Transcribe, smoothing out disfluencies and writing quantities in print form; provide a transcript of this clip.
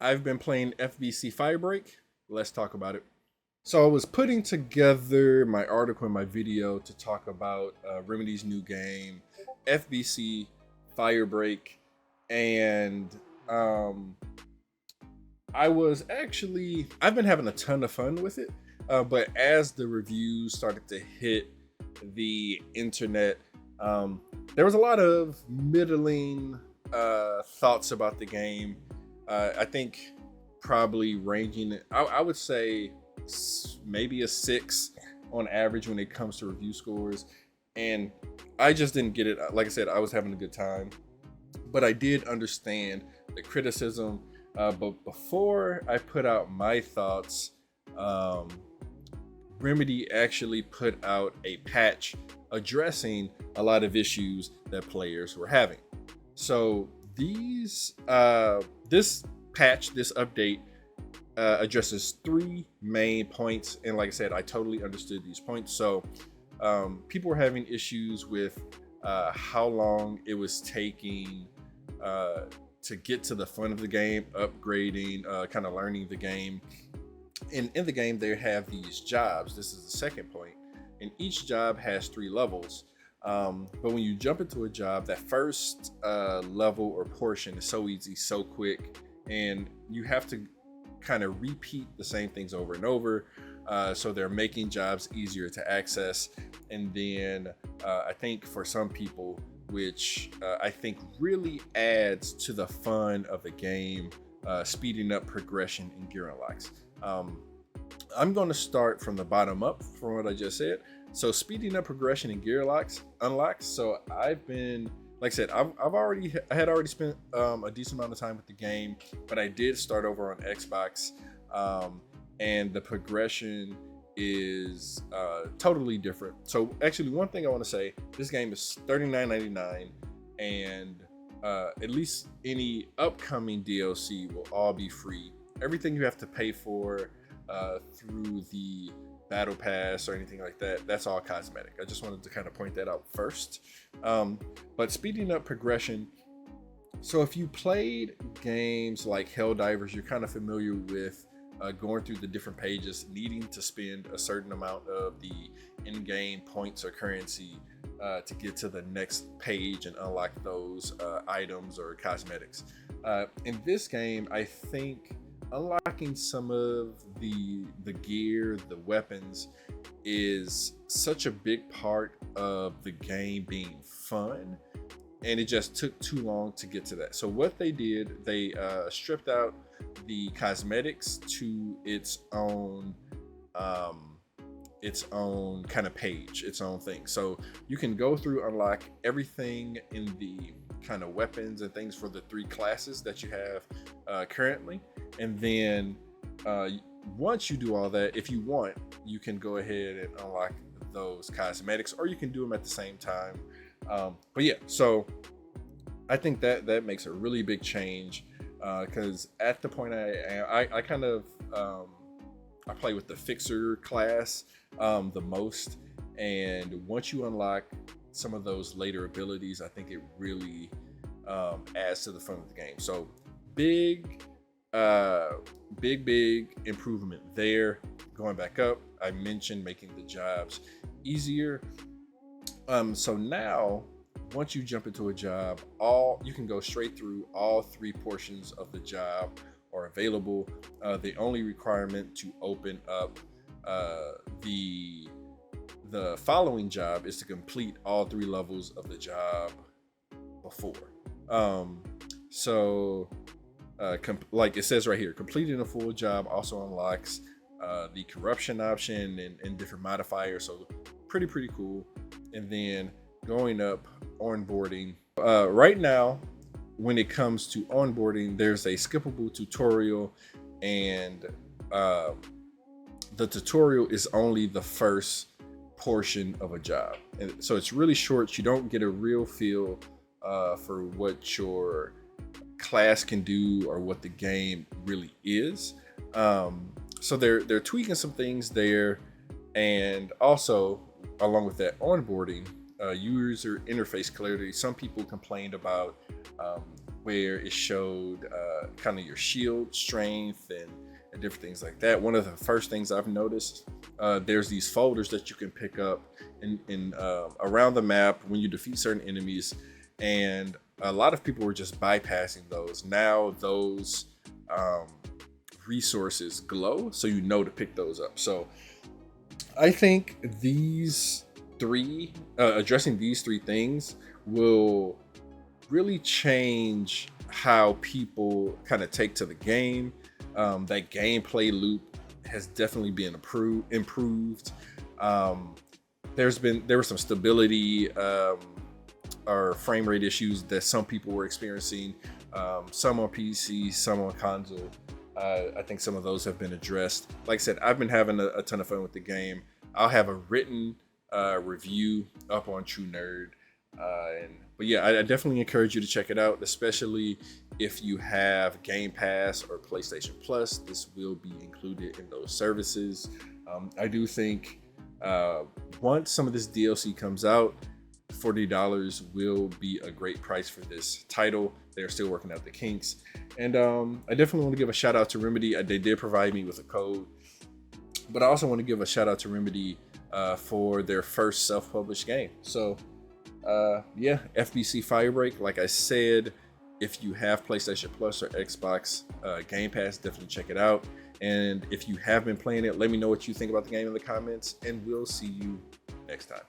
I've been playing FBC Firebreak. Let's talk about it. So I was putting together my article and my video to talk about Remedy's new game, FBC Firebreak, and um, I've been having a ton of fun with it. But as the reviews started to hit the internet, um, there was a lot of middling thoughts about the game. I think probably ranging, I would say maybe a 6 on average when it comes to review scores. And I just didn't get it. Like I said, I was having a good time, but I did understand the criticism. But before I put out my thoughts, um, Remedy actually put out a patch addressing a lot of issues that players were having. So this patch, this update addresses 3 main points, and like I said, I totally understood these points. So people were having issues with how long it was taking to get to the fun of the game, upgrading, kind of learning the game. And in the game, they have these jobs. This is the second point, and each job has 3 levels. But when you jump into a job, that first level or portion is so easy, so quick, and you have to kind of repeat the same things over and over. So they're making jobs easier to access. And then I think for some people, which I think really adds to the fun of the game, speeding up progression in gear unlocks. I'm going to start from the bottom up from what I just said. So speeding up progression in gear unlocks. So I've been, like I said, I had already spent a decent amount of time with the game, but I did start over on Xbox, and the progression is totally different. So actually, one thing I want to say, this game is $39.99, and at least any upcoming DLC will all be free. Everything you have to pay for through the battle pass or anything like that, that's all cosmetic. I just wanted to kind of point that out first. But speeding up progression, so if you played games like Helldivers, you're kind of familiar with going through the different pages, needing to spend a certain amount of the in-game points or currency to get to the next page and unlock those items or cosmetics. In this game, I think unlocking some of the gear, the weapons, is such a big part of the game being fun, and it just took too long to get to that. So what they did, they stripped out the cosmetics to its own kind of page, its own thing. So you can go through, unlock everything in the kind of weapons and things for the 3 classes that you have currently. And then once you do all that, if you want, you can go ahead and unlock those cosmetics, or you can do them at the same time. But yeah, so I think that makes a really big change, because at the point I kind of I play with the fixer class the most, and once you unlock some of those later abilities, I think it really adds to the fun of the game. So big improvement there. Going back up, I mentioned making the jobs easier. So now once you jump into a job, you can go straight through. All 3 portions of the job are available. The only requirement to open up the following job is to complete all 3 levels of the job before. Like it says right here, completing a full job also unlocks the corruption option and different modifiers. So pretty cool. And then going up, onboarding. Right now, when it comes to onboarding, there's a skippable tutorial, and the tutorial is only the first portion of a job, and so it's really short. You don't get a real feel for what your class can do or what the game really is. So they're tweaking some things there, and also along with that onboarding, user interface clarity. Some people complained about where it showed kind of your shield strength and different things like that. One of the first things I've noticed, there's these folders that you can pick up in around the map when you defeat certain enemies, and a lot of people were just bypassing those. Now those resources glow, so you know to pick those up. So I think these three, addressing these three things will really change how people kind of take to the game. That gameplay loop has definitely been improved. There was some stability or frame rate issues that some people were experiencing, some on PC, some on console. I think some of those have been addressed. Like I said, I've been having a ton of fun with the game. I'll have a written review up on True Nerd. But yeah, I definitely encourage you to check it out, especially if you have Game Pass or PlayStation Plus. This will be included in those services. I do think once some of this DLC comes out, $40 will be a great price for this title. They're still working out the kinks. And I definitely want to give a shout out to Remedy. They did provide me with a code, but I also want to give a shout out to Remedy for their first self-published game. So yeah, FBC Firebreak. Like I said, if you have PlayStation Plus or Xbox Game Pass, definitely check it out. And if you have been playing it, let me know what you think about the game in the comments, and we'll see you next time.